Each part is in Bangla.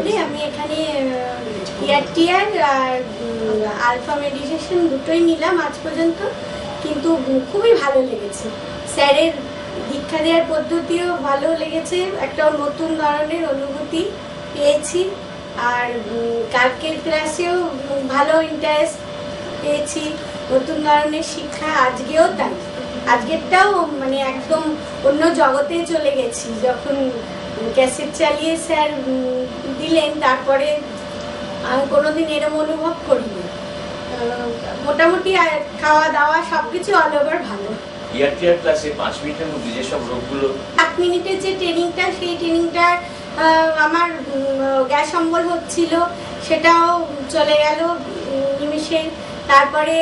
বলি আমি এখানে ERTR আর আলফা মেডিটেশন দুটোই নিলাম আজ পর্যন্ত, কিন্তু খুবই ভালো লেগেছে। স্যারের দীক্ষা দেওয়ার পদ্ধতিও ভালো লেগেছে, একটা নতুন ধরনের অনুভূতি পেয়েছি। আর কালকের ক্লাসেও ভালো ইন্টারেস্ট পেয়েছি, নতুন ধরনের শিক্ষা। আজকেও তাই, আজকেরটাও মানে একদম অন্য জগতে চলে গেছি। যখন ক্যাসেট চালিয়ে স্যার দিলেন তারপরে আমি কোনোদিন এরকম অনুভব করিনি। মোটামুটি খাওয়া দাওয়া সবকিছু অল ওভার ভালো। ERTR ক্লাসে 5 মিনিটের মধ্যে যেসব রোগগুলো 8 মিনিটের যে ট্রেনিংটা, সেই ট্রেনিংটা আমার গ্যাস অম্বল হচ্ছিল, সেটাও চলে গেল নিমিষে। তারপরে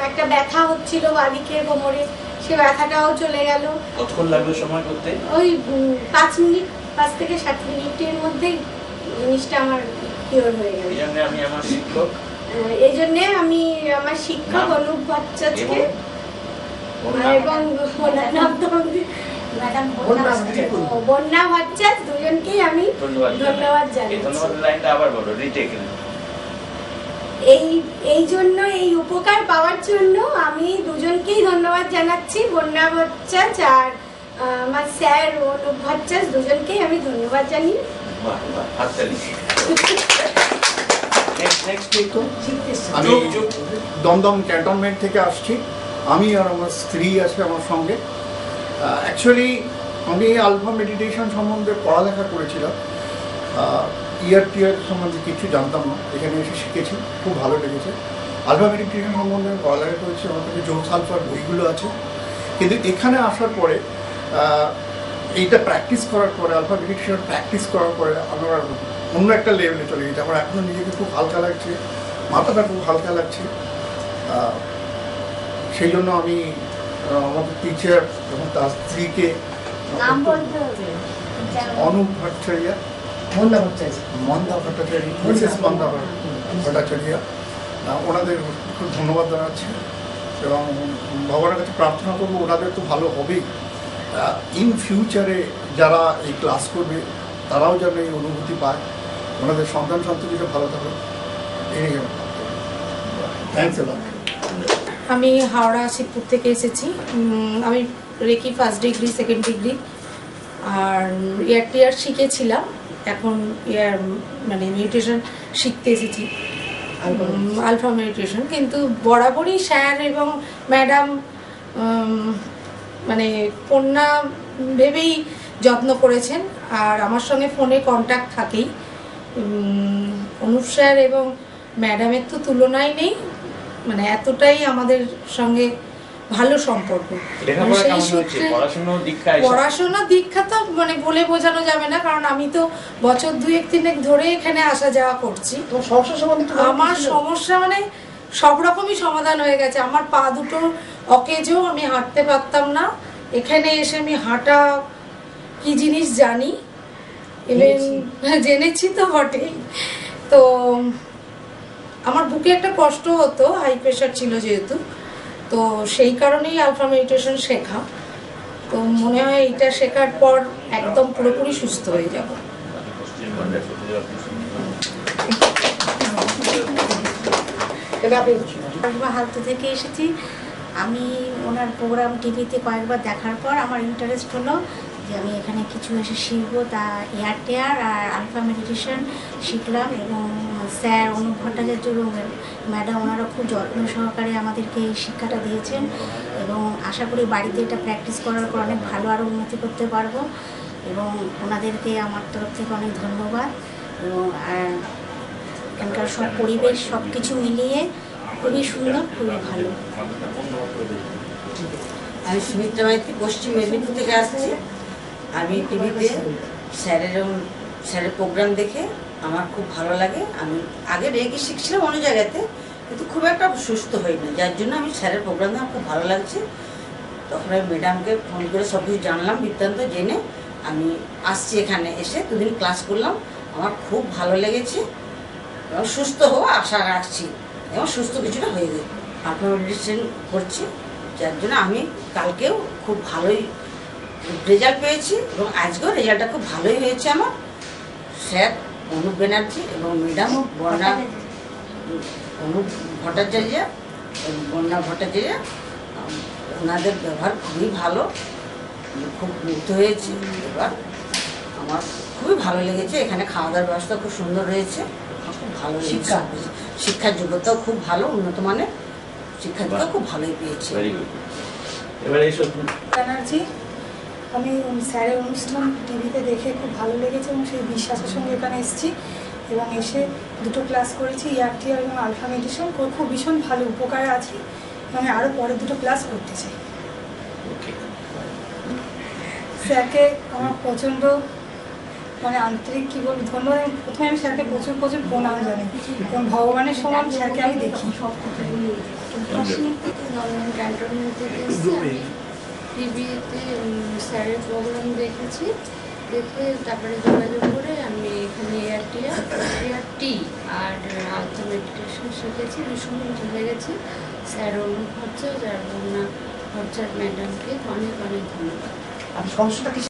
একটা ব্যথা হচ্ছিল বাদিকের কোমরে, সে ব্যথাটাও চলে গেল। কতক্ষণ লাগলো সময় করতে? ওই 5 মিনিট, 5 থেকে 7 মিনিটের মধ্যেই জিনিসটা আমার কিওর হয়ে গেল। এই জন্য আমি আমার শিক্ষক অনুপ ভট্টাচার্যকে এবং বন্যা ভট্টাচার্য দুজনকেই আমি ধন্যবাদ জানাই। এই জন্য, এই উপকার পাওয়ার জন্য আমি দুজনকেই ধন্যবাদ জানাচ্ছি, বন্যা ভট্টাচার্য আর আমার স্যার অনুপ ভট্টাচার্য, দুজনকেই আমি ধন্যবাদ জানি। আমি দমদম ক্যান্টনমেন্ট থেকে আসছি। আমি আর আমার স্ত্রী আছে আমার সঙ্গে। অ্যাকচুয়ালি আমি আলফা মেডিটেশন সম্বন্ধে পড়ালেখা করেছিলাম, ERTR সম্বন্ধে কিছু জানতাম না, এখানে এসে শিখেছি, খুব ভালো লেগেছে। আলফা মেডিটেশন সম্বন্ধে আমি পড়ালেখা করেছি, আমার কাছে জোস আলফার বইগুলো আছে। কিন্তু এখানে আসার পরে এইটা প্র্যাকটিস করার পরে, আলফা মেডিটেশন প্র্যাকটিস করার পরে আমার অন্য একটা লেভেলে চলে গেছে। আমার এখনও নিজেকে খুব হালকা লাগছে, মাথাটা খুব হালকা লাগছে। সেই জন্য আমি আমাদের টিচার এবং তার স্ত্রীকে অনুপ ভট্টাচার্য, মন্দা ভট্টাচার্য, মিসেস মন্দা ভট্টাচার্য, ওনাদের খুব ধন্যবাদ জানাচ্ছি এবং ভগবানের কাছে প্রার্থনা করবো ওনাদের তো ভালো হবেই। ইন ফিউচারে যারা এই ক্লাস করবে তারাও যেন এই অনুভূতি পায়, ওনাদের সন্তান সন্ততিটা ভালো থাকে। এই থ্যাংকস এ লট। আমি হাওড়া শিবপুর থেকে এসেছি। আমি reiki first degree, second degree আর ERTR শিখেছিলাম। এখন মানে মেডিটেশন শিখতে এসেছি, আলফা মেডিটেশন। কিন্তু বরাবরই স্যার এবং ম্যাডাম মানে কন্যা ভেবেই যত্ন করেছেন, আর আমার সঙ্গে ফোনে কন্ট্যাক্ট থাকেই। অনুপ স্যার এবং ম্যাডামের তো তুলনাই নেই, মানে এতটাই আমাদের সঙ্গে ভালো সম্পর্ক। পড়াশোনার দীক্ষা তো মানে বলে বোঝানো যাবে না, কারণ আমি তো বছর 2-3 ধরে এখানে আসা যাওয়া করছি। আমার সমস্যা মানে সব রকমই সমাধান হয়ে গেছে। আমার পা দুটো অকেজো, আমি হাঁটতে পারতাম না। এখানে এসে আমি হাঁটা কি জিনিস জানি, জেনেছি তো বটেই। তো আমার বুকে একটা কষ্ট হতো, হাই প্রেশার ছিল যেহেতু, তো সেই কারণেই আলফা মেডিটেশন শেখা। তো মনে হয় এটা শেখার পর একদম পুরোপুরি সুস্থ হয়ে যাব। হালতে থেকে এসেছি আমি। ওনার প্রোগ্রাম টিভিতে কয়েকবার দেখার পর আমার ইন্টারেস্ট হলো যে আমি এখানে কিছু এসে শিখবো। তা ERTR আর আলফা মেডিটেশন শিখলাম এবং স্যার অনুপ ভট্টাচার্য এবং ম্যাডাম ওনারা খুব যত্ন সহকারে আমাদেরকে এই শিক্ষাটা দিয়েছেন এবং আশা করি বাড়িতে এটা প্র্যাকটিস করার পর অনেক ভালো আরও উন্নতি করতে পারবো। এবং ওনাদেরকে আমার তরফ থেকে অনেক ধন্যবাদ। এবং আর এখানকার সব পরিবেশ সব কিছু মিলিয়ে খুবই সুন্দর, খুবই ভালো। আমি সুমিত্রা মাইতি, পশ্চিম মেদিনীপুর থেকে আসছি। আমি টিভিতে স্যারের প্রোগ্রাম দেখে আমার খুব ভালো লাগে। আমি আগে রেকি শিখছিলাম অন্য জায়গাতে, কিন্তু খুব একটা সুস্থ হইনি, যার জন্য আমি স্যারের প্রোগ্রাম আমার খুব ভালো লাগছে। তখন আমি ম্যাডামকে ফোন করে সব কিছু জানলাম, বৃত্তান্ত জেনে আমি আসছি। এখানে এসে 2 দিন ক্লাস করলাম, আমার খুব ভালো লেগেছে এবং সুস্থ হওয়া আশা রাখছি এবং সুস্থ কিছুটা হয়ে যায়। আলফা মেডিটেশন করছি, যার জন্য আমি কালকেও খুব ভালোই রেজাল্ট পেয়েছি এবং আজকেও রেজাল্টটা খুব ভালোই হয়েছে আমার। স্যার অনুপ ব্যানার্জি এবং ম্যাডাম বর্ণা অনুপ ভট্টাচার্য এবং বর্ণা ভট্টাচার্য, ওনাদের ব্যবহার খুবই ভালো, খুব মুগ্ধ হয়েছি। এবার আমার খুবই ভালো লেগেছে, এখানে খাওয়া দাওয়ার ব্যবস্থা খুব সুন্দর রয়েছে, খুব ভালো শিক্ষা, শিক্ষার যোগ্যতাও খুব ভালো, উন্নত মানের শিক্ষার যোগ্যতা খুব ভালোই পেয়েছি। এবারে এইসব ব্যানার্জি, আমি স্যারের অনুষ্ঠান টিভিতে দেখে খুব ভালো লেগেছে এবং সেই বিশ্বাসের সঙ্গে এখানে এসেছি এবং এসে দুটো ক্লাস করেছি, ERTR এবং আলফা মেডিটেশন, খুব ভীষণ ভালো উপকারে আছি এবং আরও পরে দুটো ক্লাস করতে চাই। স্যারকে আমার প্রচণ্ড আন্তরিক কী বলবো ধন্যবাদ। প্রথমে আমি স্যারকে প্রচুর প্রণাম জানাই এবং ভগবানের সমান স্যারকে আমি দেখি। ক্যান্টনমেন্ট থেকে টিভিতে স্যারের প্রোগ্রাম দেখেছি, দেখে তারপরে যোগাযোগ করে আমি এখানে ERT আর আলফা মেডিটেশন শিখেছি, ভীষণ ভালো লেগেছে। স্যার অনুপ ভট্টাচার্য আর বন্যা ভট্টাচার্য ম্যাডামকে অনেক অনেক ধন্যবাদ।